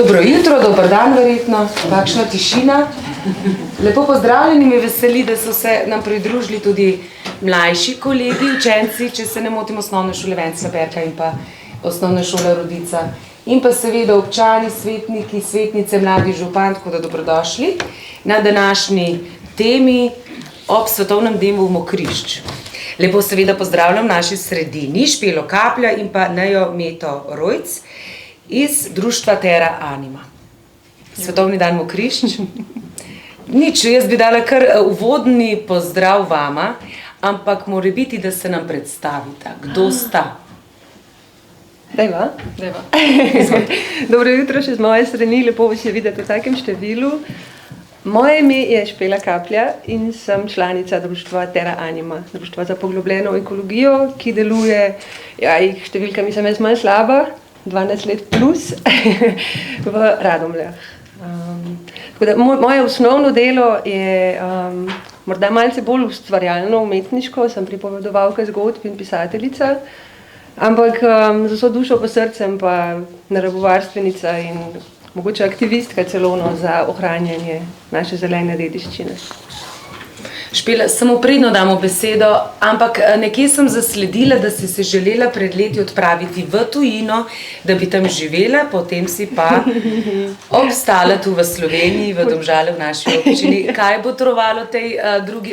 Dobro jutro, dober dan verjetno, kakšna tišina. Lepo pozdravljeni, me veseli, da so se nam pridružili tudi mlajši kolegi, učenci, če se ne motim, osnovne šole Vencla Berka in pa osnovna šola Rodica. In pa seveda občani, svetniki, svetnice, mladi župan, tako da dobrodošli na današnji temi ob svetovnem dnevu Mokrišč. Lepo seveda pozdravljam v naši sredini Špelo Kaplja in pa Nejo Meto Rojc iz društva Terra Anima. Svetovni dan Mokrišč. Nič, jaz bi dala kar uvodni pozdrav vama, ampak mora biti, da se nam predstavita. Kdo sta? Dejva. Dobro jutro še z moje strani, lepo vas je videti v takem številu. Moje ime je Špela Kaplja in sem članica društva Terra Anima, društva za poglobljeno ekologijo, ki deluje, številka mislim jaz manj slaba, 12 let plus, v Radomljah. Moje osnovno delo je morda malce bolj ustvarjalno, umetniško, sem pripovedovalka zgodb in pisateljica, ampak z vso dušo pa srcem pa naravovarstvenica in mogoče aktivistka celovno za ohranjanje naše zelene dediščine. Špela, samo predno damo besedo, ampak nekje sem zasledila, da si se želela pred leti odpraviti v tujino, da bi tam živela, potem si pa obstala tu v Sloveniji, v Domžale, v naši občini. Kaj bo trovalo tej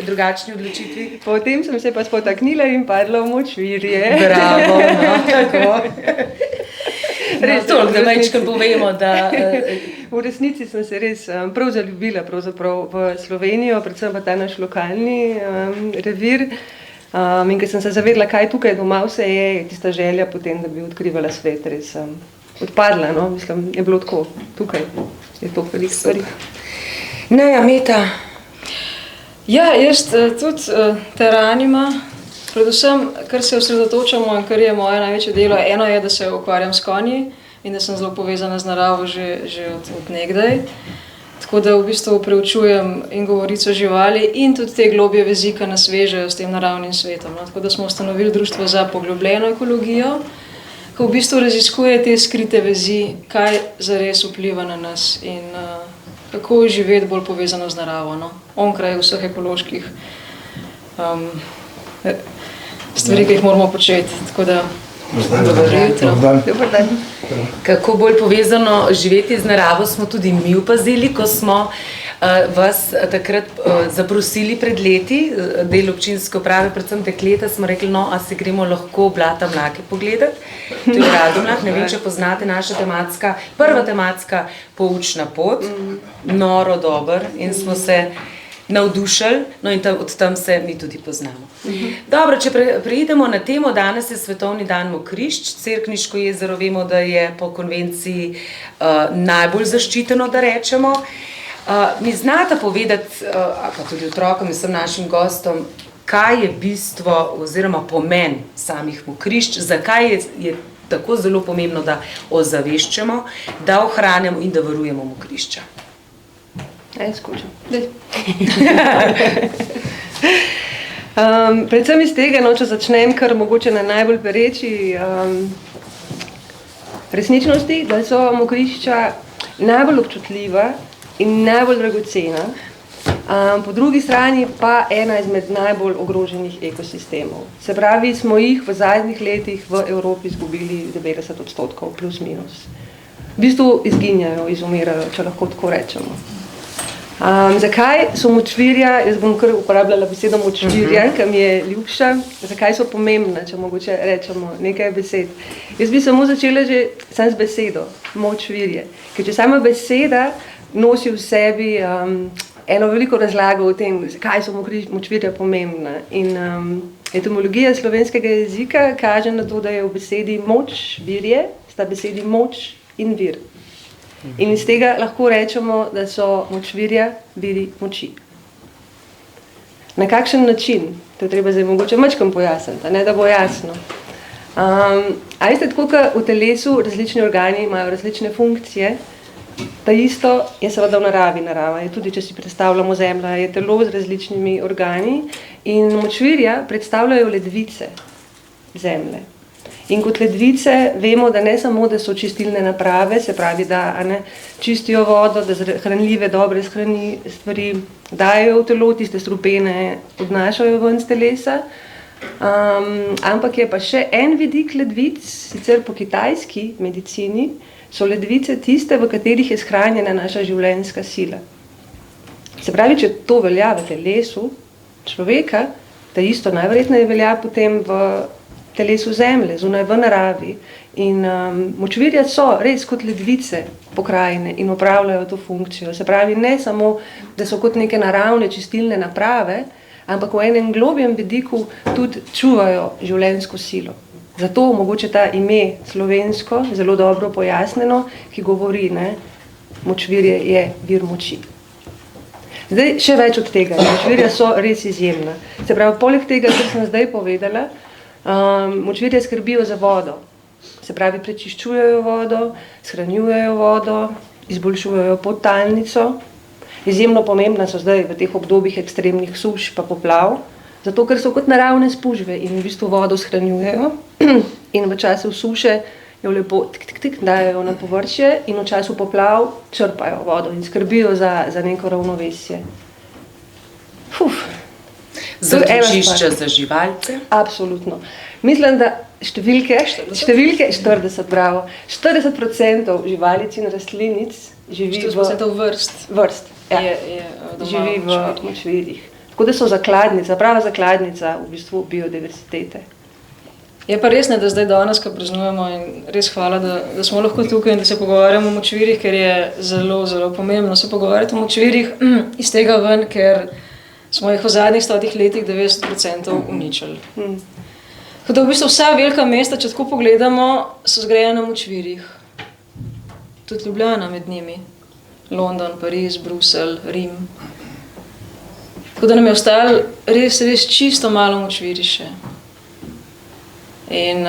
drugačni odločitvi? Potem sem se pa spotaknila in padla v Močvirje. Bravo, no, tako. Res toliko, da majčkaj povemo, da... V resnici sem se res prav zaljubila v Slovenijo, predvsem pa ta naš lokalni revir. In ker sem se zavedla, kaj tukaj doma vse je, tista želja potem, da bi odkrivala svet, res odpadla, no, mislim, je bilo tako, tukaj je to veliko stvari. Neja, Meta. Ja, jaz tudi Terra Anima, predvsem, kar se osredotočamo in kar je moje največje delo, eno je, da se ukvarjam s konji in da sem zelo povezana z naravo že od nekdaj. Tako da v bistvu preučujem in govorico živali in tudi te globje vezi, ki nas vežejo s tem naravnim svetom. No? Tako da smo ustanovili društvo za poglobljeno ekologijo, ki v bistvu raziskuje te skrite vezi, kaj zares vpliva na nas in kako živeti bolj povezano z naravo, no? Onkraj vseh ekoloških stvari, ki jih moramo početi. Tako da, dobro jutro. Dobar dan. Kako bolj povezano živeti z naravo smo tudi mi opazili, ko smo vas takrat zaprosili pred leti, del občinske uprave, predvsem dekleta, smo rekli, no, a se gremo lahko Blata Mlake pogledati. To je v Radomljah, ne vem, če poznate naša prva tematska poučna pot, noro dober in smo se navdušili, no in od tam se mi tudi poznamo. Dobro, če preidemo na temo, danes je svetovni dan Mokrišč, Cerkniško jezero vemo, da je po konvenciji najbolj zaščiteno, da rečemo. Mi znate povedati, pa tudi otrokom in vsem našim gostom, kaj je bistvo oziroma pomen samih Mokrišč, zakaj je tako zelo pomembno, da ozaveščamo, da ohranjamo in da varujemo Mokrišča. Skušam. Predvsem iz tega, no, če začnem kar mogoče na najbolj pereči resničnosti, da so Mokrišča najbolj občutljiva in najbolj dragocena, po drugi strani pa ena izmed najbolj ogroženih ekosistemov. Se pravi, smo jih v zadnjih letih v Evropi izgubili 90% plus minus. V bistvu izginjajo, izumirajo, če lahko tako rečemo. Zakaj so močvirja, jaz bom kar uporabljala besedo močvirja, ki mi je ljubša, zakaj so pomembna, če mogoče rečemo nekaj besed. Jaz bi samo začela že sam z besedo, močvirje, ker če sama beseda nosi v sebi eno veliko razlago o tem, zakaj so močvirja pomembna. In etimologija slovenskega jezika kaže na to, da je v besedi moč, virje, sta besedi moč in vir. In iz tega lahko rečemo, da so močvirja viri moči. Na kakšen način? To je treba zdaj mogoče mačkam pojasniti, ne, da bo jasno. A veste, tako, kot v telesu različni organi imajo različne funkcije, ta isto je seveda v naravi. Narava je tudi, če si predstavljamo Zemlja, je telo z različnimi organi in močvirja predstavljajo ledvice Zemlje. In kot ledvice vemo, da ne samo, da so čistilne naprave, se pravi, da čistijo vodo, da hranljive, dobre stvari dajo v telo, tiste strupene odnašajo ven z telesa, ampak je pa še en vidik ledvic, sicer po kitajski medicini, so ledvice tiste, v katerih je shranjena naša življenjska sila. Se pravi, če to velja v telesu človeka, da isto najverjetneje velja potem v telesu zemlje, zunaj v naravi. In močvirja so res kot ledvice pokrajine in opravljajo to funkcijo. Se pravi, ne samo, da so kot neke naravne čistilne naprave, ampak v enem globjem vidiku tudi čuvajo življenjsko silo. Zato mogoče ta ime slovensko, zelo dobro pojasneno, ki govori, močvirje je vir moči. Zdaj, še več od tega, močvirja so res izjemna. Se pravi, poleg tega, kar sem zdaj povedala, močvirje skrbijo za vodo. Se pravi, prečiščujejo vodo, shranjujejo vodo, izboljšujejo podtalnico. Izjemno pomembna so zdaj v teh obdobjih ekstremnih suš pa poplav, zato ker so kot naravne spužve in v bistvu vodo shranjujejo in v času suše jo lepo dajo na površje in v času poplav črpajo vodo in skrbijo za neko ravnovesje. Zatočišča za živalce? Absolutno. Mislim, da številke 40%, bravo, 40% živalic in rastlinic živi 40% vrst, živi v močvirjih. Tako da so prava zakladnica v bistvu biodiversitete. Je pa res, da zdaj danes, ko praznujemo, in res hvala, da smo lahko tukaj in da se pogovarjamo o močvirjih, ker je zelo, zelo pomembno se pogovarjati o močvirjih iz tega ven, ker smo jih v zadnjih 100 letih 90% uničili. Tako da v bistvu vsa velika mesta, če tako pogledamo, so zgrajena na močvirjih. Tudi Ljubljana med njimi. London, Pariz, Bruselj, Rim. Tako da nam je ostalo res čisto malo močvirij še. In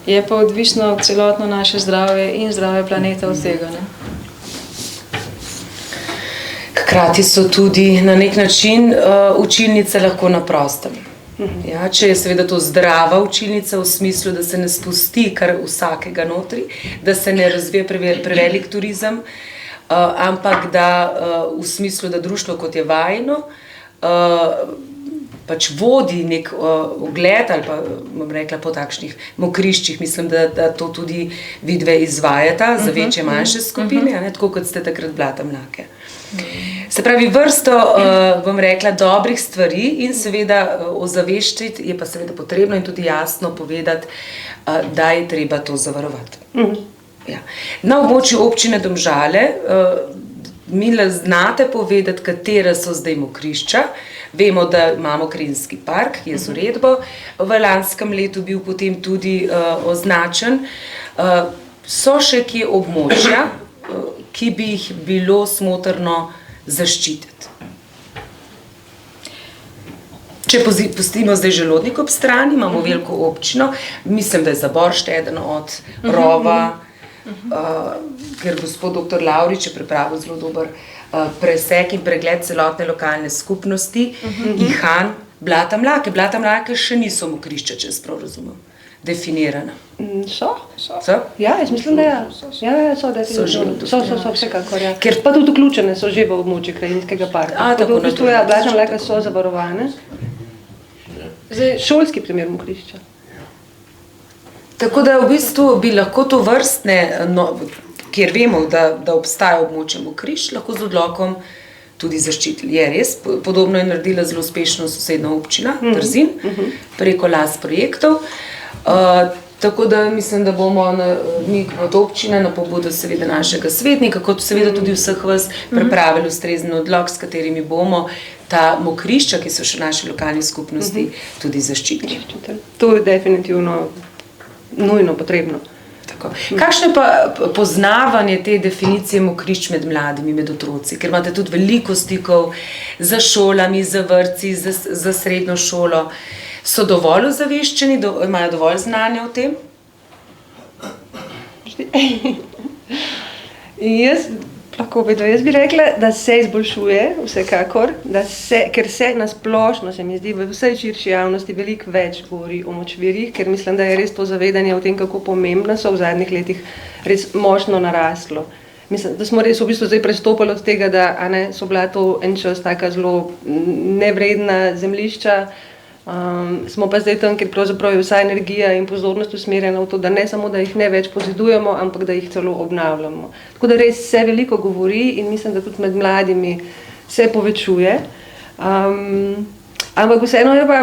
je pa odvisno celotno naše zdravje in zdravje planeta od tega. Hkrati so tudi na nek način učilnice lahko na prostem. Ja, če je seveda to zdrava učilnica v smislu, da se ne spusti kar vsakega notri, da se ne razvije prevelik turizem, ampak da v smislu, da društvo kot je vajno, pač vodi nek ogled ali pa, bom rekla, po takšnih mokriščih. Mislim, da to tudi vidve izvajata za večje manjše skupine, tako kot ste takrat Blata Mlake. Se pravi, vrsto, bom rekla, dobrih stvari in seveda ozaveščiti je pa seveda potrebno in tudi jasno povedati, da je treba to zavarovati. Ja. Na območju občine Domžale Mila, znate povedati, katera so zdaj mokrišča. Vemo, da imamo Krinski park, ki je z uredbo v lanskem letu bil potem tudi označen. So še kje območja, ki bi jih bilo smotrno zaščititi? Če pustimo zdaj Želodnik ob strani, imamo veliko občino, mislim, da je Zaboršt eden od Rova, ker gospod dr. Lavrič je pripravil zelo dober presek in pregled celotne lokalne skupnosti, Ihan, Blata Mlake. Blata Mlake še niso mokrišča, če jaz prav razumem, definirana. So? Ja, jaz mislim, da so definitivno. So vsekakor, ja. Pa tudi vključene so že v območje Krajinskega parka. Tako v bistvu, Blata Mlake so zavarovane. Šolski primer mokrišča. Tako da v bistvu bi lahko to vrstne, kjer vemo, da obstaja območje mokrišč, lahko z odlokom tudi zaščitili. Je res, podobno je naredila zelo uspešno sosednja občina Trzin, preko LAS projektov. Tako da mislim, da bomo mi kot občina na pobudo seveda našega svetnika, kot seveda tudi vseh vas pripravili ustrezen odlok, s katerimi bomo ta mokrišča, ki so še naše lokalne skupnosti, tudi zaščitili. To je definitivno nujno potrebno. Tako. Kakšno je pa poznavanje te definicije mokrišč med mladimi, med otroci? Ker imate tudi veliko stikov za šolami, za vrtci, za srednjo šolo. So dovolj ozaveščeni, imajo dovolj znanja o tem? Jaz lahko vedo. Jaz bi rekla, da se izboljšuje vsekakor, ker se nasplošno, se mi zdi, v vsej širši javnosti veliko več govori o močvirjih, ker mislim, da je res to zavedanje o tem, kako pomembna so v zadnjih letih res močno naraslo. Mislim, da smo res v bistvu zdaj prestopili od tega, da so bila to en čas taka zelo nevredna zemljišča, smo pa zdaj tam, ker pravzaprav je vsa energija in pozornost usmerjena v to, da ne samo, da jih ne več pozidujemo, ampak da jih celo obnavljamo. Tako da res se veliko govori in mislim, da tudi med mladimi se povečuje. Ampak vseeno je pa,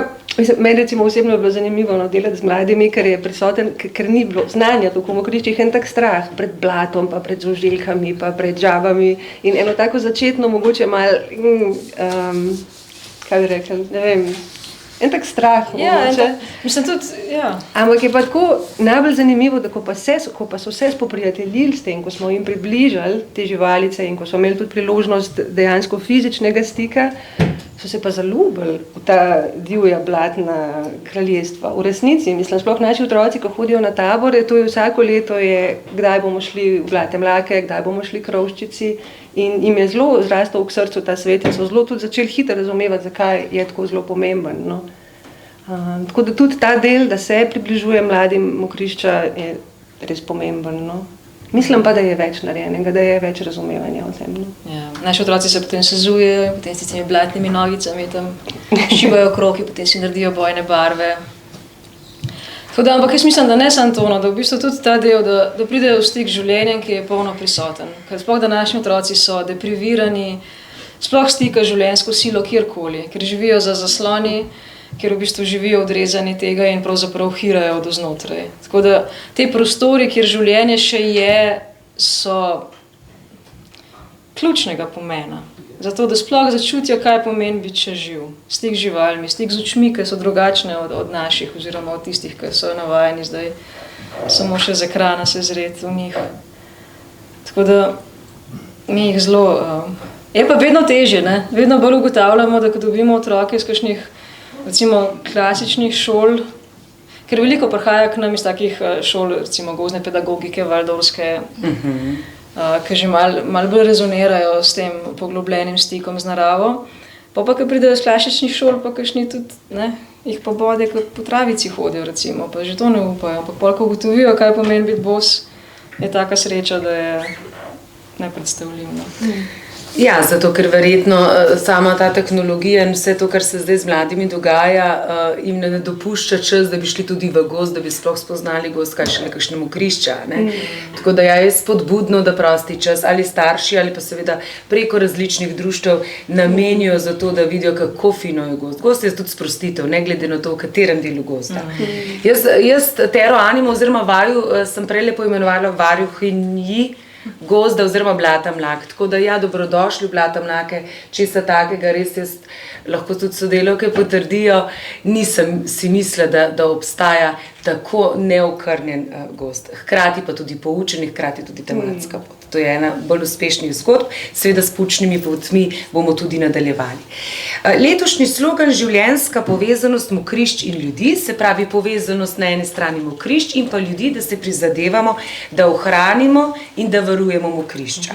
meni recimo osebno je bilo zanimivo delati z mladimi, ker je prisoten, ker ni bilo znanja tukaj v Mokriščih en tak strah pred blatom, pa pred zožilkami, pa pred žabami in eno tako začetno mogoče malo, kaj bi rekli, ne vem, en tak strah mogoče. Mislim tudi, Ampak je pa tako najbolj zanimivo, da ko pa so se spoprijateljili s tem, ko smo jim približali te živalice in ko so imeli tudi priložnost dejansko fizičnega stika, so se pa zaljubili v ta divja blatna kraljestva. V resnici, mislim, sploh naši otroci, ko hodijo na tabore, to je vsako leto kdaj bomo šli v Blate Mlake, kdaj bomo šli k Rovščici in jim je zelo zrastel k srcu ta svet in so zelo tudi začeli hitro razumevati, zakaj je tako zelo pomemben. No. Tako da tudi ta del, da se približuje mladim Mokrišča, je res pomemben. No. Mislim pa, da je več narejenega, da je več razumevanja o tem. No. Naši otroci se potem sezujejo, potem s temi blatnimi nogicami tam šibajo kroki, potem si naredijo bojne barve. Ampak jaz mislim, da ne samo to, da v bistvu tudi ta del, da pridejo v stik z življenjem, ki je polno prisoten. Ker sploh današnji otroci so deprivirani, sploh stika življenjsko silo kjerkoli, ker živijo za zasloni, ker v bistvu živijo odrezani tega in pravzaprav hirajo do znotraj. Tako da te prostori, kjer življenje še je, so ključnega pomena. Zato, da sploh začutijo, kaj pomeni biti še živ. Stik z živalmi, stik z očmi, ki so drugačne od naših, oziroma od tistih, ki so navajeni zdaj samo še z ekrana se zreti v njih. Tako da mi jih zelo... Je pa vedno težje, ne? Vedno bolj ugotavljamo, da ko dobimo otroke iz kakšnih recimo klasičnih šol, ker veliko prihaja k nam iz takih šol, recimo gozdne pedagogike, valdorske, ki že malo bolj rezonirajo s tem poglobljenim stikom z naravo. Pa ko pridejo iz klasičnih šol, pa kakšni tudi, jih pa bode, kot po travici hodijo, recimo, pa že to ne upajo. Ampak ko ugotovijo, kaj pomeni biti bos, je taka sreča, da je nepredstavljivo. Ja, zato ker verjetno sama ta tehnologija in vse to, kar se zdaj z mladimi dogaja, jim ne dopušča čas, da bi šli tudi v gozd, da bi sploh spoznali gozd, kaj še nekakšne mokrišča. Tako da je spodbudno, da prosti čas ali starši ali pa seveda preko različnih društev namenijo za to, da vidijo, kako fino je gozd. Gozd je tudi sprostitev, ne glede na to, v katerem delu gozda. Jaz Tero Animo oziroma vaju sem prej lepo imenovala varuhinji gozda oziroma Blata Mlak. Tako da dobrodošli v Blata Mlake, česa takega, res jaz lahko tudi sodelavke potrdijo, nisem si mislila, da obstaja tako neokrnjen gozd. Hkrati pa tudi poučen, hkrati tudi tematska pot. To je ena bolj uspešnih zgodb, seveda s poučnimi potmi bomo tudi nadaljevali. Letošnji slogan življenjska povezanost Mokrišč in ljudi, se pravi povezanost na eni strani Mokrišč in pa ljudi, da se prizadevamo, da ohranimo in da varujemo Mokrišča.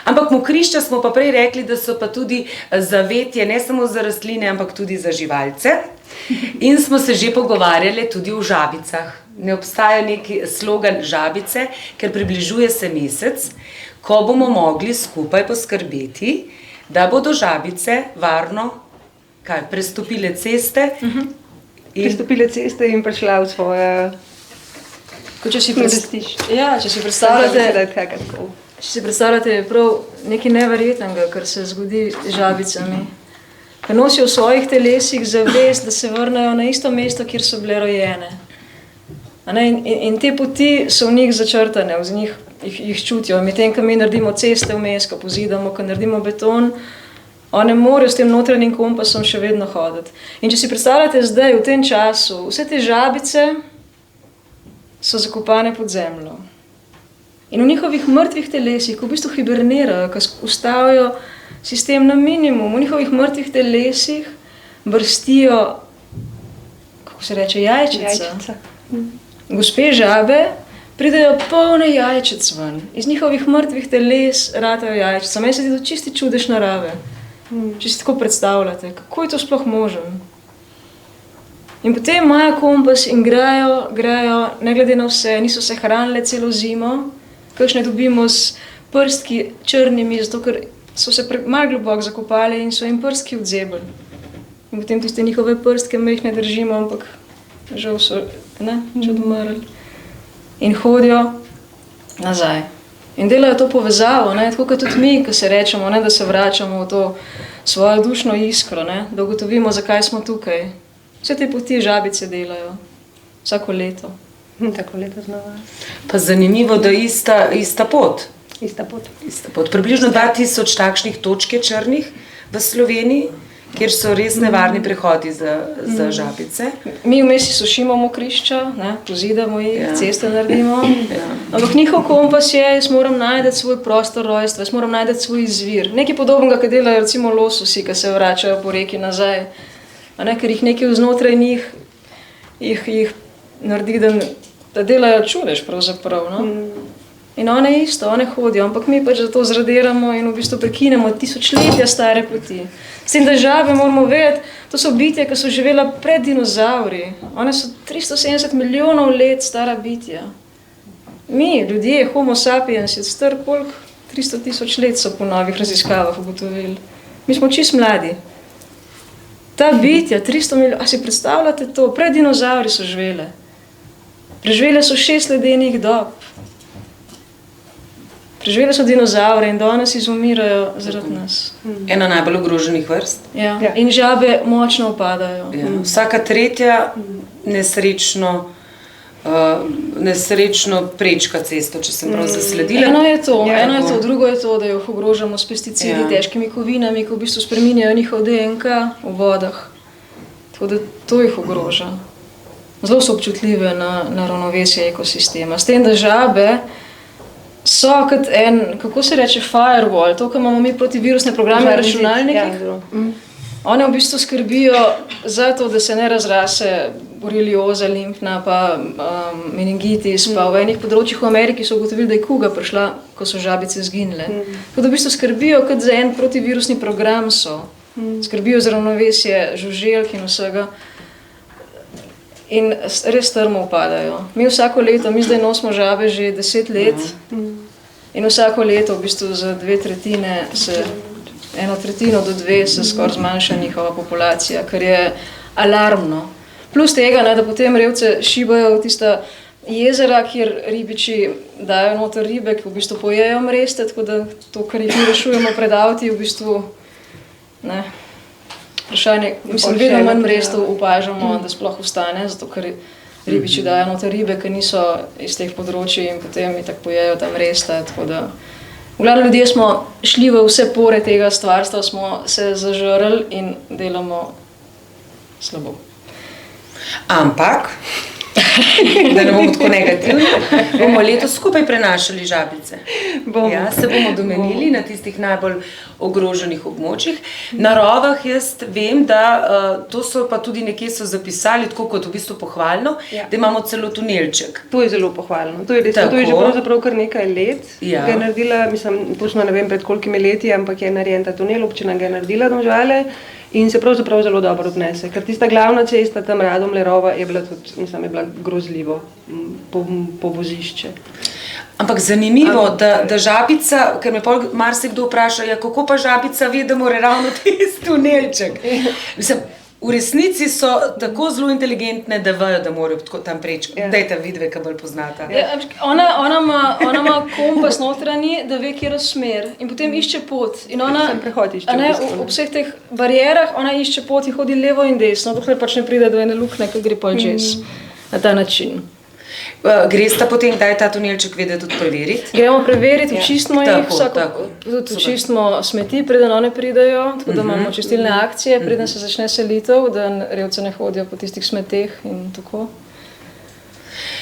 Ampak Mokrišča smo pa prej rekli, da so pa tudi zavetje ne samo za rastline, ampak tudi za živalce. In smo se že pogovarjali tudi o žabicah. Ne obstaja neki slogan žabice, ker približuje se mesec, ko bomo mogli skupaj poskrbeti, da bodo žabice varno prestopile ceste. Prestopile ceste in prišla v svoje mladestišče. Če si predstavljate, je prav nekaj neverjetnega, kar se zgodi z žabicami. Ker nosijo v svojih telesih zavest, da se vrnejo na isto mesto, kjer so bile rojene. In te poti so v njih začrtane, v njih jih čutijo. Medtem, ko mi naredimo ceste vmes, ko pozidamo, ko naredimo beton, one morajo s tem notranjim kompasom še vedno hoditi. In če si predstavljate zdaj, v tem času, vse te žabice so zakopane pod zemljo. In v njihovih mrtvih telesih, ko v bistvu hibernirajo, ko ustavijo sistem na minimum, v njihovih mrtvih telesih brstijo, kako se reče, jajčica. Gospe žabe pridejo polne jajčic ven, iz njihovih mrtvih teles ratajo jajčica. Meni se zdi to čisti čudež narave. Če si tako predstavljate, kako je to sploh možen. In potem imajo kompas in grejo, ne glede na vse, niso se hranile celo zimo, kakšne dobimo s prstki črnimi, zato ker so se malo globoko zakopali in so jim prstki odzebili. In potem tiste njihove prstke mi jih ne držimo, ampak žal so, če odmrli. In hodijo nazaj. In delajo to povezavo, tako kot tudi mi, ko se rečemo, da se vračamo v to svojo dušno iskro, da ugotovimo, zakaj smo tukaj. Vse te poti žabice delajo, vsako leto. Tako leto znova. Pa zanimivo, da ista pot. Ista pot. Približno 2000 takšnih točk je črnih v Sloveniji, kjer so res nevarni prehodi za žabice. Mi vmes sušimo mokrišča, pozidamo jih, ceste naredimo. Ampak njihov kompas je, jaz moram najti svoj prostor rojstva, jaz moram najti svoj izvir. Nekaj podobnega, kar delajo recimo lososi, ki se vračajo po reki nazaj. Ker jih nekaj vznotraj njih jih naredi, da delajo čudež pravzaprav. In one isto, one hodijo, ampak mi pač zato zradiramo in v bistvu prekinemo tisočletja stare poti. S tem, da žabe moramo vedeti, to so bitja, ki so živela pred dinozauri. One so 370 milijonov let stara bitja. Mi, ljudje, homo sapiens, je star koliko? 300 tisoč let so po novih raziskavah ugotovili. Mi smo čisto mladi. Ta bitja, 300 milijonov, a si predstavljate to? Pred dinozauri so živele. Preživele so 6 ledenih dob. Preživele so dinozaure in danes izumirajo zaradi nas. Ena najbolj ogroženih vrst. Ja. In žabe močno upadajo. Ja. Vsaka tretja nesrečno prečka cesto, če sem prav zasledila. Eno je to, drugo je to, da jih ogrožamo s pesticidi, težkimi kovinami, ki v bistvu spreminjajo njihov DNK v vodah. Tako da to jih ogroža. Zelo so občutljive na ravnovesje ekosistema. S tem, da žabe so kot kako se reče, firewall, to, kar imamo mi protivirusne programe na računalnikih. One v bistvu skrbijo za to, da se ne razrase borelioza, limfna, pa meningitis, pa v enih področjih v Ameriki so ugotovili, da je kuga prišla, ko so žabice zginile. Tako da v bistvu skrbijo kot za en protivirusni program so. Skrbijo za ravnovesje žuželk in vsega. In res strmo upadajo. Mi vsako leto, mi zdaj nosimo žabe že 10 let in vsako leto v bistvu za 2/3 se, 1/3 do 2 se skoraj zmanjša njihova populacija, kar je alarmno. Plus tega, da potem revce šibajo v tista jezera, kjer ribiči dajo noter ribe, ki v bistvu pojejo mreste, tako da to, kar jih mi rešujemo pred avti, v bistvu vprašanje, mislim, vedno manj mrestov upažamo, da sploh ostane, zato ker ribiči dajo noter ribe, ki niso iz teh področij in potem itak pojejo ta mresta, tako da v glavnem ljudje smo šli v vse pore tega stvarstva, smo se zažrli in delamo slabo. Ampak, da ne bomo tako negativni, bomo letos skupaj prenašali žabice. Se bomo domenili na tistih najbolj ogroženih območjih. Na Rovah jaz vem, da to so pa tudi nekje so zapisali, tako kot v bistvu pohvalno, da imamo celo tunelček. To je zelo pohvalno. To je že pravzaprav kar nekaj let. Ga je naredila, mislim, točno ne vem pred kolikimi leti, ampak je narejen ta tunel, občina ga je naredila Domžale. In se pravzaprav zelo dobro odnese, ker tista glavna cesta tam Radomlje-Rova je bila tudi, mislim, je bila grozljivo po vozišče. Ampak zanimivo, da žabica, ker me marsikdo vpraša, kako pa žabica ve, da mora ravno tisti tunelček. Mislim, v resnici so tako zelo inteligentne, da vejo, da morajo tako tam preči. Dajte vidve, kaj bolj poznata. Ona ima kompas notranji, da ve, kjer je smer in potem išče pot. In ona, ob vseh teh barierah, ona išče pot in hodi levo in desno, dokler pač ne pride do ene luknje, ki gre pol čez na ta način. Gresta potem, kdaj ta tunelček vedeti tudi preveriti? Gremo preveriti, očistimo jih, tudi očistimo smeti, preden one pridejo, tako da imamo čistilne akcije, preden se začne selitev, da revce ne hodijo po tistih smeteh in tako.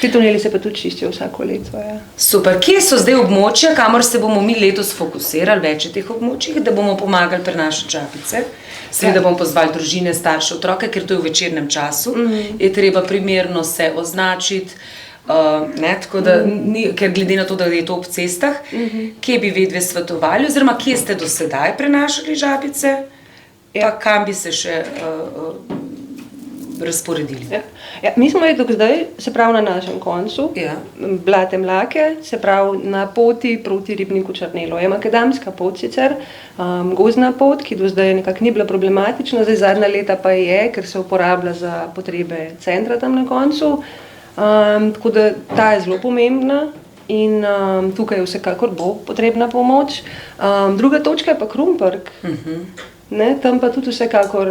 Ti tuneli se pa tudi čistijo vsako leto. Super. Kje so zdaj območja, kamor se bomo mi letos fokusirali, več teh območjih, da bomo pomagali prenašati žabice? Seveda bomo pozvali družine, starše, otroke, ker to je v večernem času. Je treba primerno se označiti, Tako da ker glede na to, da je to ob cestah, kje bi vedve svetovali, oziroma kje ste do sedaj prenašali žabice, pa kam bi se še razporedili? Mi smo jih do zdaj, se pravi na našem koncu, Blate Mlake, se pravi na poti proti ribniku Črnelo. Je makadamska pot sicer, gozdna pot, ki do zdaj nekako ni bila problematična, zdaj zadnja leta pa je, ker se uporablja za potrebe centra tam na koncu. Tako da ta je zelo pomembna in tukaj vsekakor bo potrebna pomoč. Druga točka je pa Krumperk. Tam pa tudi vsekakor,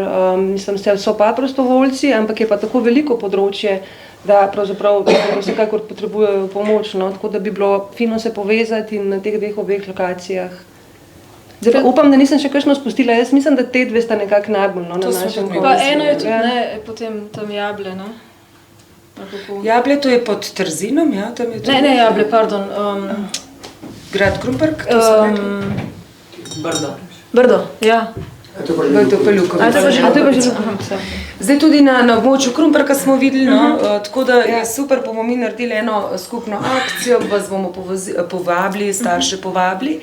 so pa prostovoljci, ampak je pa tako veliko področje, da pravzaprav vsekakor potrebujejo pomoč, tako da bi bilo fino se povezati in na teh obeh lokacijah. Zdaj pa upam, da nisem še kakšno spustila, jaz mislim, da te dve sta nekako najbolj na našem koncu. Pa eno je tudi, potem tam Jable, ne? Jable, to je pod Trzinom, tam je tudi... Ne, Jable, pardon. Grad Krumperk, to so rekli? Brdo, ja. To pa Ljukovica. Zdaj tudi na območju Krumperka smo videli, tako da je super, bomo mi naredili eno skupno akcijo, vas bomo povabili, starše povabili.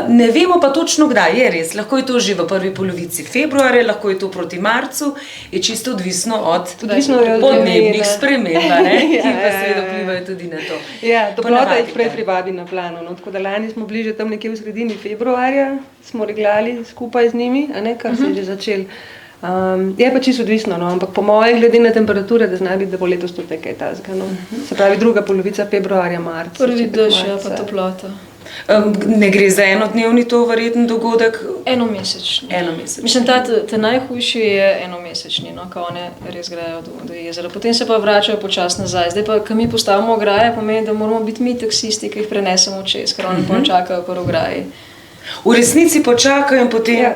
Ne vemo pa točno kdaj, je res, lahko je to že v prvi polovici februarja, lahko je to proti marcu, je čisto odvisno od podnebnih sprememb, ki pa seveda vplivajo tudi na to. Ja, toplota jih prej privabi na plano, tako da lani smo bili že tam nekje v sredini februarja, smo reglali skupaj z njimi, kar se je že začel. Je pa čisto odvisno, ampak po moje glede na temperature, da zna biti, da bo letos tudi kaj tazga. Se pravi druga polovica februarja, marca. Prvi dež, pa toplota. Ne gre za enodnevni to verjeten dogodek? Enomesečni. Mislim, ta najhujši je enomesečni, ko one res grejo do jezera. Potem se pa vračajo počasno nazaj. Zdaj pa, ko mi postavimo ograje, pomeni, da moramo biti mi taksisti, ki jih prenesemo čez, ker oni počakajo po ograji. V resnici počakajo in potem...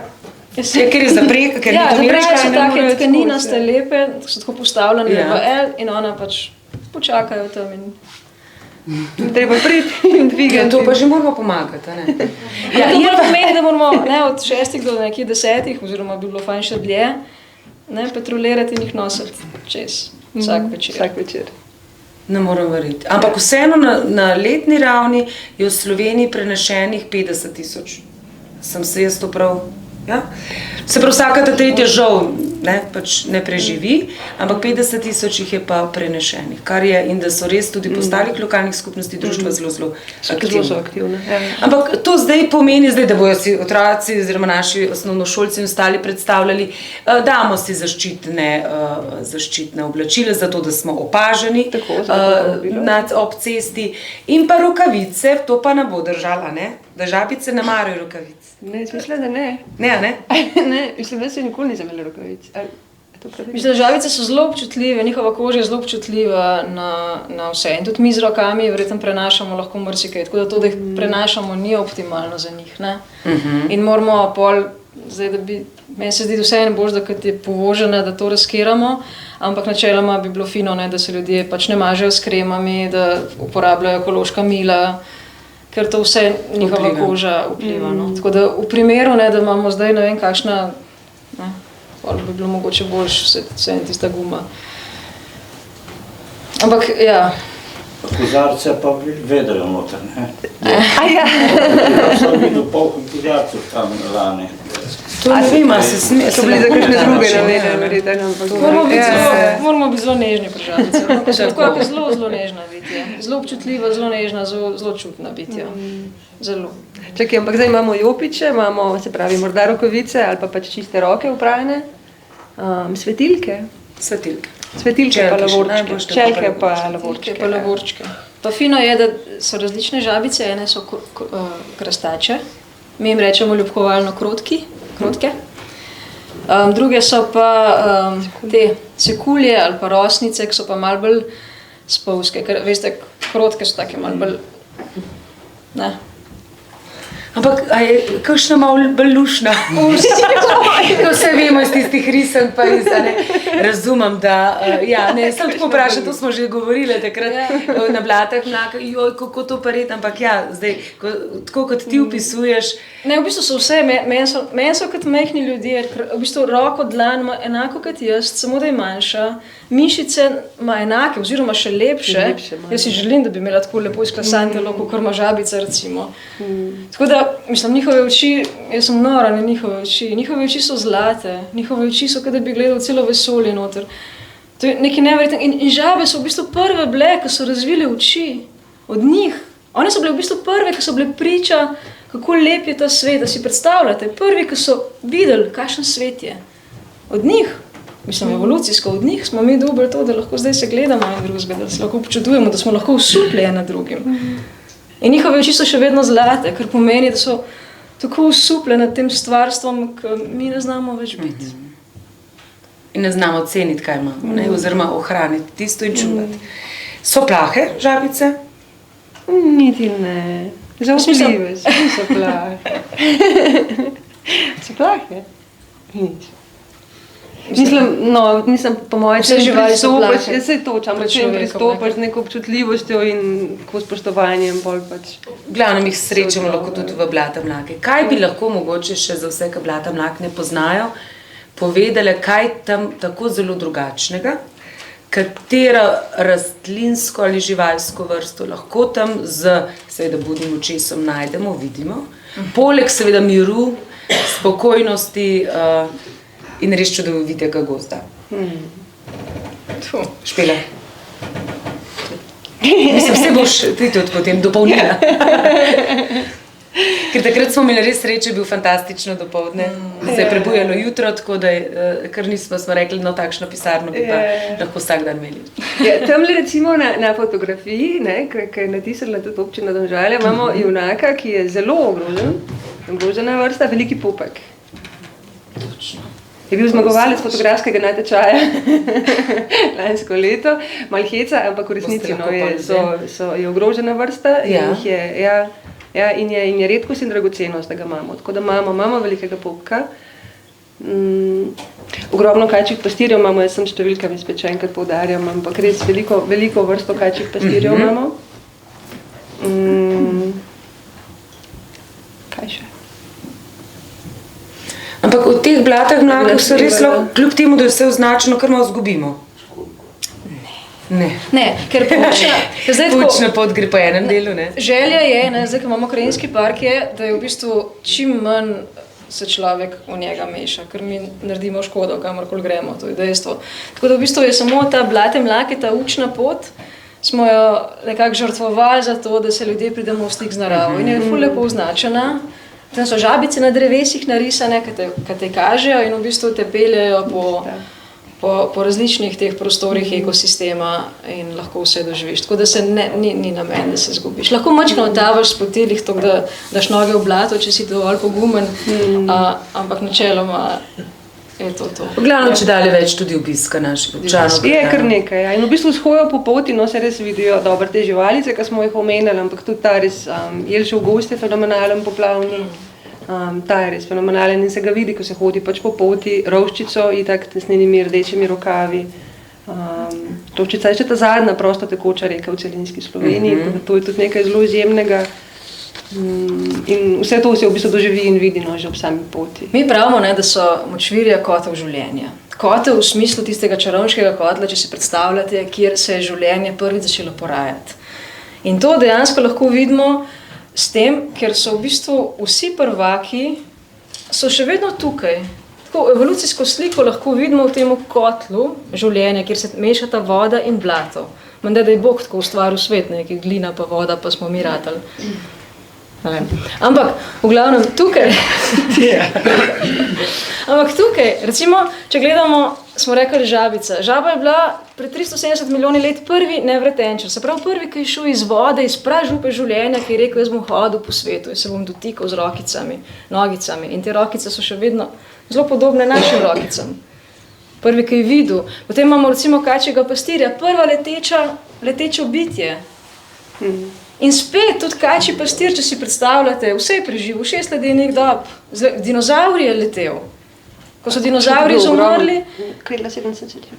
Ker je zapreka, ker ni to mrečka, so take tkaninaste lepe, so tako postavljene v L in ona pač počakajo tam in... Treba priti in dvigati. To pa že moramo pomagati, ne? To pomeni, da moramo od 6 do nekih 10, oziroma bi bilo fajn še dlje, patrolirati in jih nositi čez vsak večer. Ne moram verjeti. Ampak vseeno na letni ravni je v Sloveniji prenešenih 50 000. Sem se jaz to prav... Se pravi, vsaka ta tretja žal ne preživi, ampak 50 000 jih je pa prenešenih, kar je, in da so res tudi po ostalih lokalnih skupnosti društva zelo aktivne. Ampak to zdaj pomeni, da bojo si otroci oziroma naši osnovnošolci in ostali predstavljali, damo si zaščitne oblačile, zato da smo opaženi ob cesti, in pa rokavice, to pa ne bo držala, da žabice ne marajo rokavic. Ne, mislim, da ne. Ne? Ne, mislim, da se nikoli nisem imela rokavic. Mislim, da žabice so zelo občutljive, njihova koža je zelo občutljiva na vse. In tudi mi z rokami verjetno prenašamo lahko marsikaj, tako da to, da jih prenašamo, ni optimalno za njih. In moramo zdaj, da bi, meni se zdi, da vse bož, da kad je povožena, da to razkiramo, ampak načeloma bi bilo fino, da se ljudje pač ne mažejo s kremami, da uporabljajo ekološka mila, ker to vse njihova koža vpliva. Tako da v primeru, da imamo zdaj ne vem kakšna, bi bilo mogoče boljš vse tista guma. Ampak, ja. Kozarce pa vedrajo noter, ne? Sem videl polk kozarcev tam lani. To ne vem, se smije. So bili za kakšne druge navedene. Moramo biti zelo nežni pri žabicah. Tako je zelo nežna bitja. Zelo občutljiva, zelo nežna, zelo čutna bitja. Zelo. Čakaj, ampak zdaj imamo jopiče, imamo, se pravi, morda rokavice ali pa pač čiste roke upravljene. Svetilke. Svetilke pa lavorčke. Čelke pa lavorčke. Pa fino je, da so različne žabice, ene so krastače, mi jim rečemo ljubkovalno krotke, druge so pa te sekulje ali pa rosnice, ki so pa malo bolj spolske, ker veste, krotke so take malo bolj, Ampak, a je kakšna malo bolj lušna? To vse vemo iz tistih risank, pa iz, razumem, da, sem tako vprašala, to smo že govorili takrat na Blatah mlaka, joj, kako to pa red, ampak zdaj, tako kot ti opisuješ. Ne, v bistvu so vse, meni so kot majhni ljudje, ker v bistvu roko, dlan ima enako kot jaz, samo da je manjša, mišice ima enake, oziroma še lepše. Jaz si želim, da bi imela tako lepo izklasan telo, kot ima žabica, recimo. Tako da, mislim, njihove oči, jaz sem nora na njihove oči so zlate, njihove oči so, kot da bi gledal celo vesolje noter. To je nekaj neverjetnega. In žabe so v bistvu prve bile, ki so razvile oči od njih. One so bile v bistvu prve, ki so bile priča, kako lep je ta svet, da si predstavljate. Prvi, ki so videli, kakšen svet je. Od njih, mislim, evolucijsko, od njih smo mi dobili to, da lahko zdaj se gledamo en drugega, da se lahko počudujemo, da smo lahko usupli en na drugim. In njihove oči so še vedno zlate, kar pomeni, da so tako usuple nad tem stvarstvom, ki mi ne znamo več biti. In ne znamo oceniti, kaj imamo, oziroma ohraniti tisto in čuvati. So plahe žabice? Niti ne. Zaupljive so plahe. So plahe? Nič. Mislim, nisem po mojem se točam, če pristopaš z neko občutljivostjo in tako spoštovanjem bolj pač. Glavno jih srečamo lahko tudi v Blata mlake. Kaj bi lahko mogoče še za vse, ki Blata mlak ne poznajo, povedali, kaj tam tako zelo drugačnega, katero rastlinsko ali živalsko vrsto lahko tam z seveda budnim očesom najdemo, vidimo, poleg seveda miru, spokojnosti, in res čudovitega gozda. Špela. Mislim, vse boš ti tudi potem dopolnila. Ker takrat smo imeli res sreče, bil fantastično dopoldne. Se je prebujalo jutro, tako da kar smo rekli, no takšno pisarno bi pa lahko vsak dan imeli. Tamle recimo na fotografiji, ki je natisnila tudi občina Domžale, imamo junaka, ki je zelo ogrožena vrsta, veliki popek. Točno. Je bil zmagovalec fotografskega natečaja lansko leto, malo heca, ampak v resnici je ogrožena vrsta in je redkost in dragocenost, da ga imamo. Tako da imamo velikega popka. Ogromno kajčjih pastirjev imamo, jaz sem številkami spet še enkrat poudarjam, ampak res veliko vrsto kajčjih pastirjev imamo. Kaj še? Ampak v teh Blatah mlakih so res kljub temu, da je vse označeno, kar malo zgubimo. Ne, ker Pučna pot gre po enem delu, ne? Želja je, zdaj, ko imamo krajinski park, je, da je v bistvu čim manj se človek v njega meša, ker mi naredimo škodo, kamorkoli gremo, to je dejstvo. Tako da v bistvu je samo ta Blate mlake, ta učna pot, smo jo nekako žrtvovali za to, da se ljudje pridemo v stik z naravo in je ful lepo označena. Tam so žabice na drevesih narisane, ki te kažejo in v bistvu te peljejo po različnih teh prostorih ekosistema in lahko vse doživiš. Tako da se ni namen, da se zgubiš. Lahko mačkano tavaš po telih, da daš noge v blato, če si dovolj pogumen, ampak načeloma je to. V glavnem, če dalje več tudi obiska naših občanov. Je kar nekaj, ja. In v bistvu shojo po poti, se res vidijo dobro te živalice, ki smo jih omenjali, ampak tudi ta res jelšev gost je fenomenalen poplavni. Ta je res fenomenalen in se ga vidi, ko se hodi pač po poti, rovščico itak tesnenimi rdečimi rokavi. Rovščica je še ta zadnja prosto tekoča reka v celinski Sloveniji, to je tudi nekaj zelo izjemnega. In vse to se v bistvu doživi in vidi že ob sami poti. Mi pravimo, da so močvirje kotel življenja. Kotel v smislu tistega čarovniškega kotla, če si predstavljate, kjer se je življenje prvič začelo porajati. In to dejansko lahko vidimo s tem, ker so v bistvu vsi prvaki so še vedno tukaj. Tako evolucijsko sliko lahko vidimo v tem kotlu življenja, kjer se mešata voda in blato. Menda, da je Bog tako ustvaril svet, nekaj glina pa voda, pa smo mi ratali. Ampak, v glavnem, tukaj, recimo, če gledamo, smo rekli žabica. Žaba je bila pred 370 milijoni let prvi nevretenčar, se pravi prvi, ki je šel iz vode, iz pražupe življenja, ki je rekel, jaz bom hodil po svetu in se bom dotikal z rokicami, nogicami. In te rokice so še vedno zelo podobne našim rokicam. Prvi, ki je videl. Potem imamo recimo kajčjega pastirja, prva letečo bitje. In spet, tudi kači pastir, če si predstavljate, vse je preživel, 6 ledenih dob, dinozaur je letel. Ko so dinozauri izumrli, Krila 70 cm.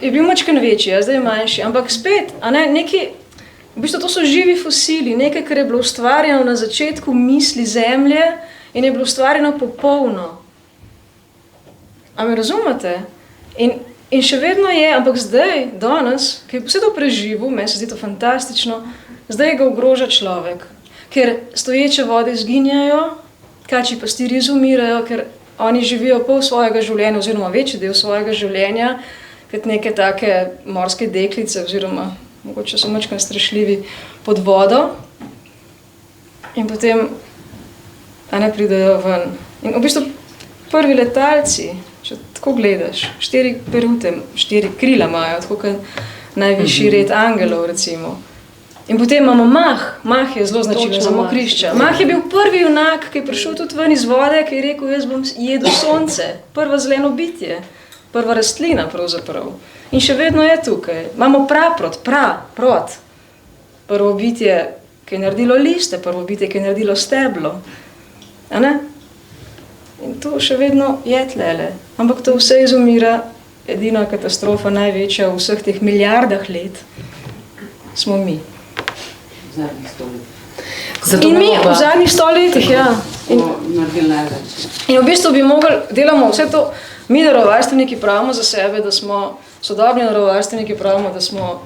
je bil mačken večji, zdaj je manjši, ampak spet, a ne, neki, v bistvu to so živi fosili, nekaj, kar je bilo ustvarjeno na začetku misli Zemlje in je bilo ustvarjeno popolno. A me razumete? In še vedno je, ampak zdaj, danes, ki je vse to preživel, meni se zdi to fantastično, zdaj ga ogroža človek, ker stoječe vode izginjajo, kači pastiri izumirajo, ker oni živijo pol svojega življenja, oziroma večji del svojega življenja, kot neke take morske deklice, oziroma mogoče so mačkam strašljivi pod vodo in potem ne pridejo ven. In v bistvu prvi letalci, če tako gledaš, 4 perute, 4 krila imajo, tako kot najvišji red angelov, recimo. In potem imamo Mah je zelo značilen za mokrišča. Mah je bil prvi junak, ki je prišel tudi ven iz vode, ki je rekel, jaz bom jedel sonce, prvo zeleno bitje, prva rastlina pravzaprav. In še vedno je tukaj. Imamo prot, prvo bitje, ki je naredilo liste, prvo bitje, ki je naredilo steblo. A ne? In to še vedno je tlele. Ampak to vse izumira, edina katastrofa, največja v vseh teh milijardah let, smo mi. In mi v zadnjih 100 letih, ja. In v bistvu bi mogli, delamo vse to, mi naravovarstveniki pravimo za sebe, da smo, sodobni naravovarstveniki pravimo, da smo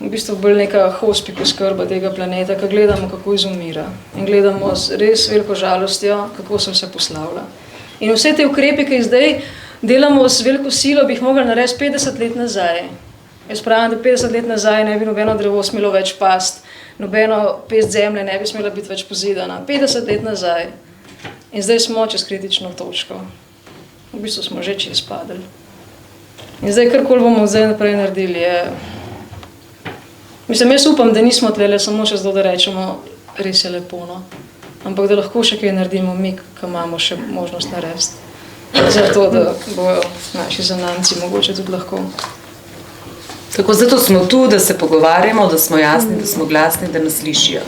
v bistvu bolj neka hospiku skrba tega planeta, ko gledamo, kako izumira. In gledamo z res veliko žalostjo, kako sem se poslavila. In vse te ukrepe, ki jih zdaj delamo z veliko silo, bi jih mogli narediti 50 let nazaj. Jaz pravim, da 50 let nazaj ne bi nobeno drevo smelo več past, nobeno pest zemlje ne bi smela biti več pozidana. 50 let nazaj. In zdaj smo čez kritično točko. V bistvu smo že čez padali. In zdaj, karkoli bomo zdaj naprej naredili, je... Mislim, jaz upam, da nismo tlele samo še zato, da rečemo, res je lepo, no. Ampak da lahko še kaj naredimo mi, ki imamo še možnost narediti. Zato, da bojo naši zanamci mogoče tudi lahko. Tako, zato smo tu, da se pogovarjamo, da smo jasni, da smo glasni, da nas slišijo.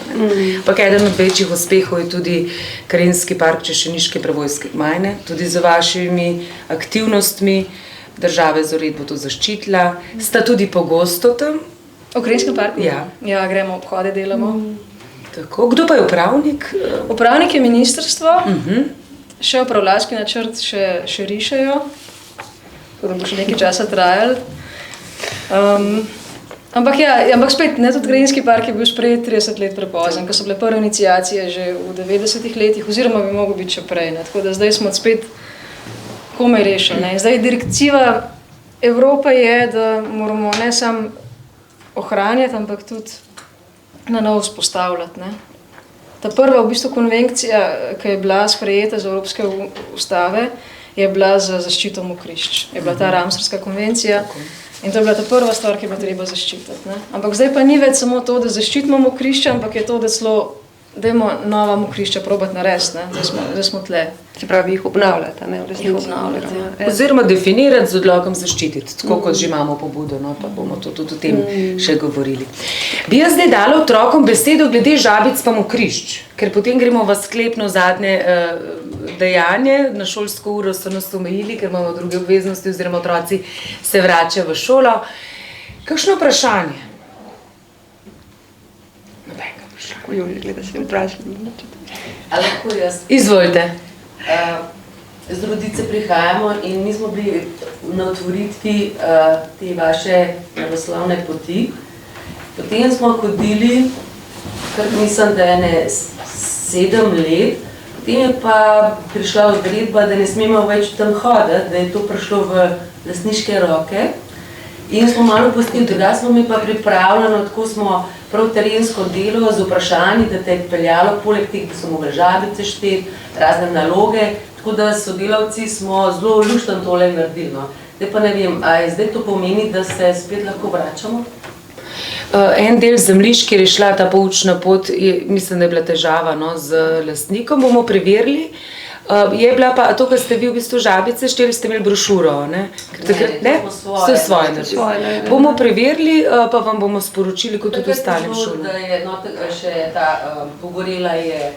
Ampak eden od večjih uspehov je tudi Krajinski park Češeniške Prevojske gmajne, tudi z vašimi aktivnostmi, država je z uredbo to zaščitila, sta tudi pogosto tam. V Krajinskem parku? Ja. Ja, gremo obhode, delamo. Tako, kdo pa je upravnik? Upravnik je ministrstvo, še upravljalski načrt še rišejo, tako da bo še nekaj časa trajalo. Ampak spet, ne, tudi Krajinski park je bil sprejet 30 let prepozen, ko so bile prve iniciacije že v 90-ih letih, oziroma bi mogel biti še prej, ne, tako da zdaj smo spet komaj rešili, ne. Zdaj direktiva Evropa je, da moramo ne samo ohranjati, ampak tudi na novo vzpostavljati, ne. Ta prva v bistvu konvencija, ki je bila sprejeta z Evropske ustave, je bila za zaščito mokrišč. Je bila ta Ramsarska konvencija. In to je bila ta prva stvar, ki je bila treba zaščititi. Ne? Ampak zdaj pa ni več samo to, da zaščitimo mokrišča, ampak je to, da celo dajmo nova mokrišča probati narediti, da smo tle. Se pravi, jih obnavljati, ne? Jih obnavljati, ja. Oziroma definirati z odlokom zaščititi, tako kot že imamo pobudo, no, pa bomo to tudi o tem še govorili. Bi jaz zdaj dala otrokom besedo glede žabic pa mokrišč, ker potem gremo v sklepno zadnje dejanje, na šolsko uro so nas omejili, ker imamo druge obveznosti oziroma otroci se vračajo v šolo. Kakšno vprašanje? Nobenega vprašanja. Ko Joži gleda, se vprašali. A lahko jaz? Izvolite. Z Rodice prihajamo in mi smo bili na otvoritvi te vaše naravoslovne poti. Potem smo hodili, kar mislim, da je 7 let. Potem je pa prišla odredba, da ne smemo več tam hoditi, da je to prišlo v lastniške roke. In smo malo pustili, tega smo mi pa pripravljeno, tako smo prav terensko delo z vprašanji, da te je peljalo, poleg teh, da so mogli žabice šteti, razne naloge, tako da sodelavci smo zelo luštno tole naredili. No. Zdaj pa ne vem, a je zdaj to pomeni, da se spet lahko vračamo? En del zemljišč, kjer je šla ta poučna pot, mislim, da je bila težava, no, z lastnikom, bomo preverili. Je bila pa to, kar ste vi v bistvu Žabice šteli, ste imeli brošuro, ne? Ne, to smo svoje. Ste svoje naredili. Bomo preverili, pa vam bomo sporočili, kot tudi ostalim šolam. Da je še ta pogorela je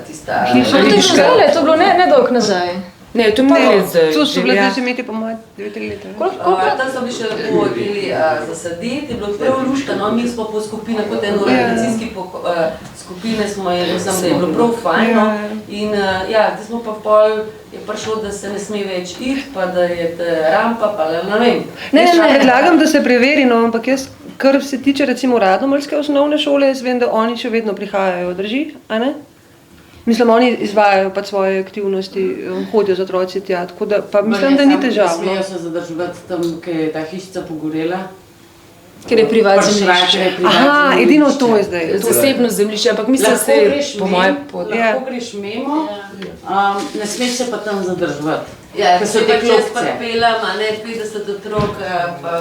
tista To je bilo nedolgo nazaj. Ne, to je malo let zdaj. To so bile dve zemeti po mojem 9 leta. Tam so bili še lepo imeli zasaditi, je bilo prav luštano, mi smo po skupinah, kot enoorganizacijski skupine smo imeli, mislim, da je bilo prav fajno. In da smo pa pol je prišlo, da se ne sme več iti, pa da je rampa, pa ne vem. Ne, predlagam, da se preveri, no, ampak jaz, kar se tiče recimo Radomeljske osnovne šole, jaz vem, da oni še vedno prihajajo, drži, a ne? Mislim, oni izvajajo pač svoje aktivnosti, hodijo z otroci tja, tako da pa mislim, da ni težav. Smejo se zadrževati tam, ker je ta hišica pogorela. Ker je privat zemljišče. Aha, edino to je zdaj. Zasebno zemljišče, ampak mislim, da se po moje pot. Lahko greš mimo, ne smeš se pa tam zadrževati. Ja, ker so pa te če jaz klopce. pa pelam, a ne 50 otrok, pa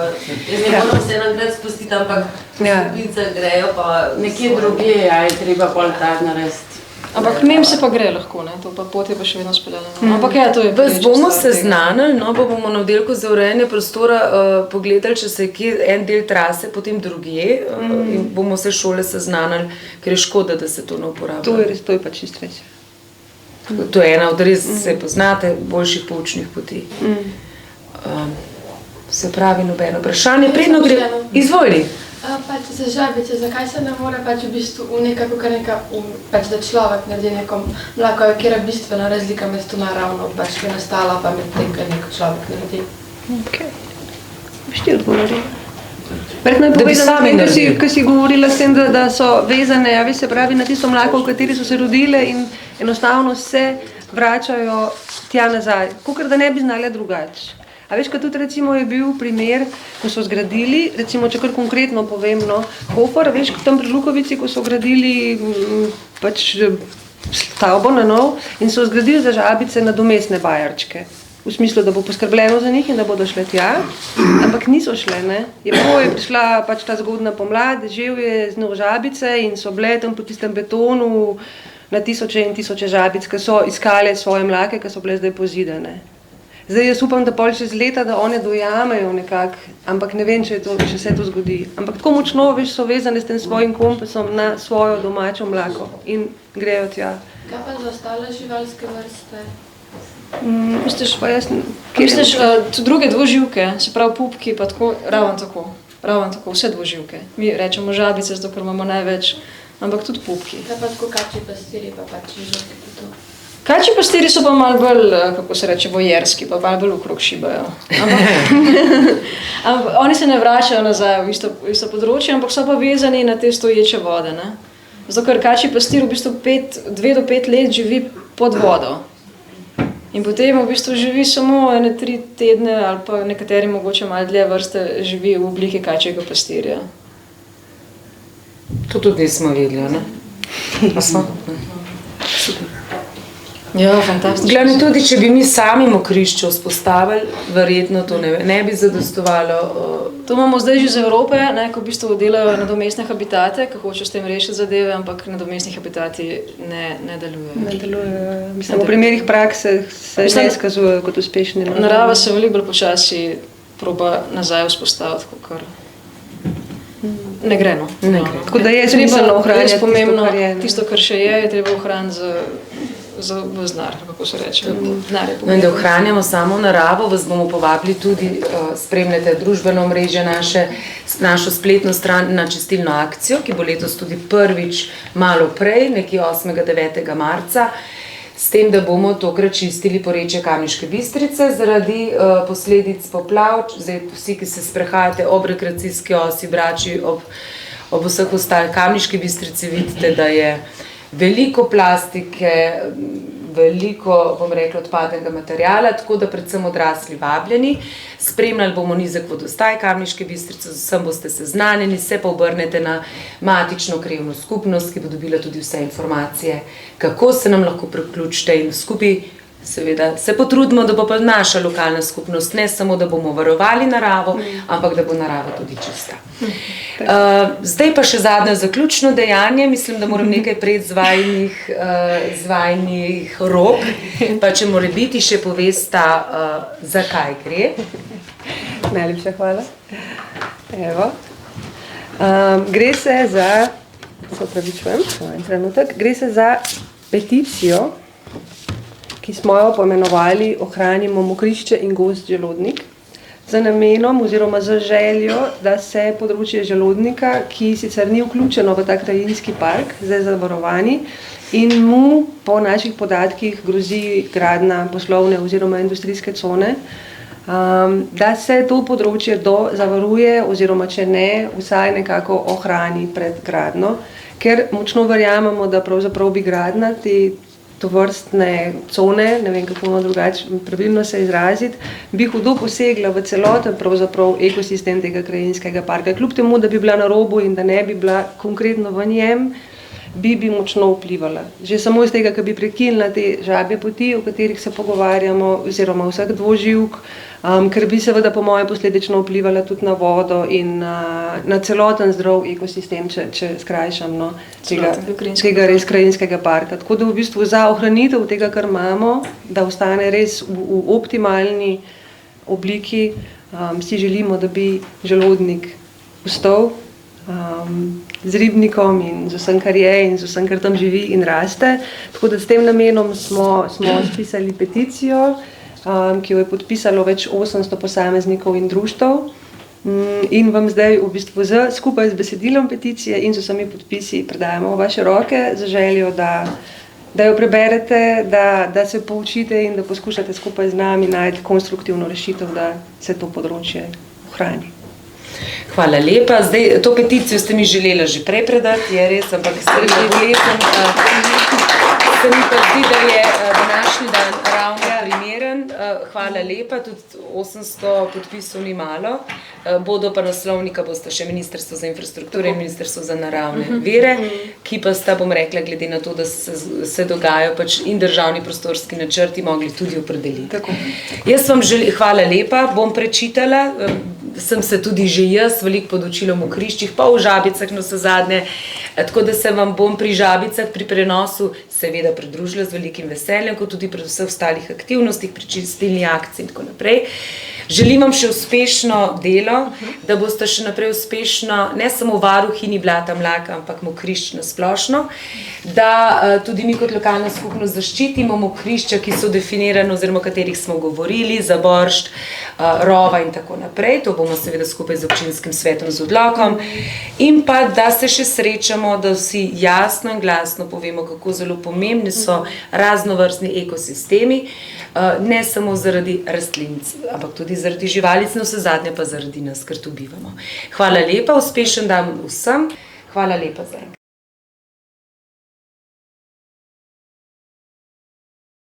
jaz ne moram se enkrat spustiti, ampak skupince grejo pa Nekje drugje, je treba pol tak narediti. Ampak mem se pa gre lahko, ne, to pa pot je pa še vedno speljala. Ampak to je Vas bomo seznanili, no, pa bomo na oddelku za urejanje prostora pogledali, če se je kje en del trase, potem drugje in bomo vse šole seznanili, ker je škoda, da se to ne uporablja. To je pa čist res. To je ena od res, se poznate, boljših poučnih poti. Se pravi, nobeno vprašanje, predno gre, izvoli. Pač za Žabice, zakaj se ne more pač v bistvu nekako pač da človek naredi neko mlako, je kjera bistvena razlika med to naravno pač ki je nastala pa med tem, kaj neko človek naredi. Boš ti odgovorila? Verjetno je povedano, ko si govorila s tem, da so vezane, se pravi na tisto mlako, v kateri so se rodile in enostavno se vračajo tja nazaj, kakor da ne bi znale drugače. A veš, kaj tudi recimo je bil primer, ko so zgradili, recimo, če kar konkretno povem, no, Hofer, veš, tam pri Lukovici, ko so gradili pač stavbo na nov in so zgradili za Žabice nadomestne bajarčke. V smislu, da bo poskrbljeno za njih in da bodo šle tja, ampak niso šle, ne. Je prišla pač ta zgodna pomlad, žev je z nov Žabice in so bile tam po tistem betonu na tisoče in tisoče Žabic, ki so iskale svoje mlake, ki so bile zdaj pozidane. Zdaj jaz upam, da pol čez leta, da one dojamejo nekako, ampak ne vem, če se to zgodi. Ampak tako močno, veš, so vezane s tem svojim kompasom na svojo domačo mlako in grejo tja. Kaj pa za ostale živalske vrste? Misliš pa jaz... Misliš, tudi druge dvoživke, se pravi pupki, pa tako, ravno tako, vse dvoživke. Mi rečemo Žabice, zato ker imamo največ, ampak tudi pupki. Kaj pa tako kači pastiri, pa pač živalke pa to? Kači pastiri so pa malo bolj, kako se reče, vojerski, pa malo bolj okrog šibajo. Ampak oni se ne vračajo nazaj v isto področje, ampak so pa vezani na te stoječe vode, ne. Zato, ker kači pastir v bistvu 2 do 5 let živi pod vodo. In potem v bistvu živi samo 3 tedne ali pa nekateri mogoče malo dlje vrste živi v obliki kačjega pastirja. To tudi nismo vedeli, ne? Pa smo? Ja, fantastično. Glavno tudi, če bi mi sami mokrišče vzpostavili, verjetno to ne bi zadostovalo. To imamo zdaj že z Evrope, ne, ko v bistvu delajo nadomestne habitate, ko hočejo s tem rešiti zadeve, ampak nadomestni habitati ne delujejo. Ne delujejo. Mislim, v primerih prakse se ne izkazujejo kot uspešni. Narava se veliko bolj počasi proba nazaj vzpostaviti, kakor ne gre, no. Tako da je smiselno ohranjati tisto, kar še je treba ohraniti za vznar, kako se reče. Da ohranjamo samo naravo, vas bomo povabili tudi, spremljate družbeno omrežje našo spletno stran na čistilno akcijo, ki bo letos tudi prvič malo prej, nekje 8. 9. marca, s tem, da bomo tokrat čistili porečje Kamniške Bistrice zaradi posledic poplav. Zdaj vsi, ki se sprehajate ob rekreacijski osi, Brači, ob vseh ostalih Kamniški Bistrici, vidite, da je veliko plastike, veliko, bom rekla, odpadnega materiala, tako da predvsem odrasli vabljeni. Spremljali bomo nizek vodostaj Kamniške Bistrice, z vsem boste seznanjeni, se pa obrnete na matično krajevno skupnost, ki bo dobila tudi vse informacije, kako se nam lahko priključite in skupaj seveda se potrudimo, da bo pa naša lokalna skupnost ne samo, da bomo varovali naravo, ampak da bo narava tudi čista. Zdaj pa še zadnje zaključno dejanje, mislim, da moram nekaj pred z vajinih rok, pa če mora biti še povesta, zakaj gre. Najlepša hvala. Evo. Gre se za, se opravičujem, en trenutek, gre se za peticijo, ki smo jo poimenovali Ohranimo Mokrišče in gozd Želodnik, z namenom oziroma z željo, da se področje Želodnika, ki sicer ni vključeno v ta krajinski park, zdaj zavarovani, in mu po naših podatkih grozi gradnja poslovne oziroma industrijske cone, da se to področje zavaruje oziroma če ne, vsaj nekako ohrani pred gradnjo, ker močno verjamemo, da pravzaprav bi gradnja te tovrstne cone, ne vem kako drugače pravilno se izraziti, bi hudo posegla v celoten pravzaprav ekosistem tega krajinskega parka. Kljub temu, da bi bila na robu in da ne bi bila konkretno v njem, bi močno vplivala. Že samo iz tega, ker bi prekinila te žabje poti, o katerih se pogovarjamo, oziroma vsak dvoživk, ker bi seveda po moje posledično vplivala tudi na vodo in na celoten zdrav ekosistem, če skrajšam tega res krajinskega parka. Tako da v bistvu za ohranitev tega, kar imamo, da ostane res v optimalni obliki, si želimo, da bi Želodnik ostal z ribnikom in z vsem, kar je in z vsem, kar tam živi in raste. Tako da s tem namenom smo spisali peticijo, ki jo je podpisalo več 800 posameznikov in društev. In vam zdaj v bistvu skupaj z besedilom peticije in z vsemi podpisi predajamo v vaše roke z željo, da jo preberete, da se poučite in da poskušate skupaj z nami najti konstruktivno rešitev, da se to področje ohrani. Hvala lepa. Zdaj, to peticijo ste mi želela že prej predati, je res, ampak se mi pa zdi, da je današnji dan ravno primeren. Hvala lepa, tudi 800 podpisov ni malo. Bodo pa naslovnika bosta še Ministrstvo za infrastrukturo in Ministrstvo za naravne vire, ki pa sta, bom rekla, glede na to, da se dogajajo pač in državni prostorski načrti, mogli tudi opredeliti. Jaz vam hvala lepa, bom prečitala. Sem se tudi že jaz veliko podučila v Mokriščih, pa v Žabicah navsezadnje, tako da se vam bom pri Žabicah, pri prenosu seveda pridružila z velikim veseljem, kot tudi pri vseh ostalih aktivnostih, pri čistilni akciji in tako naprej. Želim vam še uspešno delo, da boste še naprej uspešno, ne samo varuhinji Blata Mlaka, ampak Mokrišč na splošno, da tudi mi kot lokalna skupnost zaščitimo Mokrišča, ki so definirane oziroma o katerih smo govorili, Zaboršt, Rova in tako naprej. To bomo seveda skupaj z občinskim svetom z odlokom. In pa, da se še srečamo, da vsi jasno in glasno povemo, kako zelo pomembni so raznovrstni ekosistemi, ne samo zaradi rastlinic, ampak tudi zaradi živalic, navsezadnje pa zaradi nas, ker tu bivamo. Hvala lepa, uspešen dan vsem. Hvala lepa za enkrat.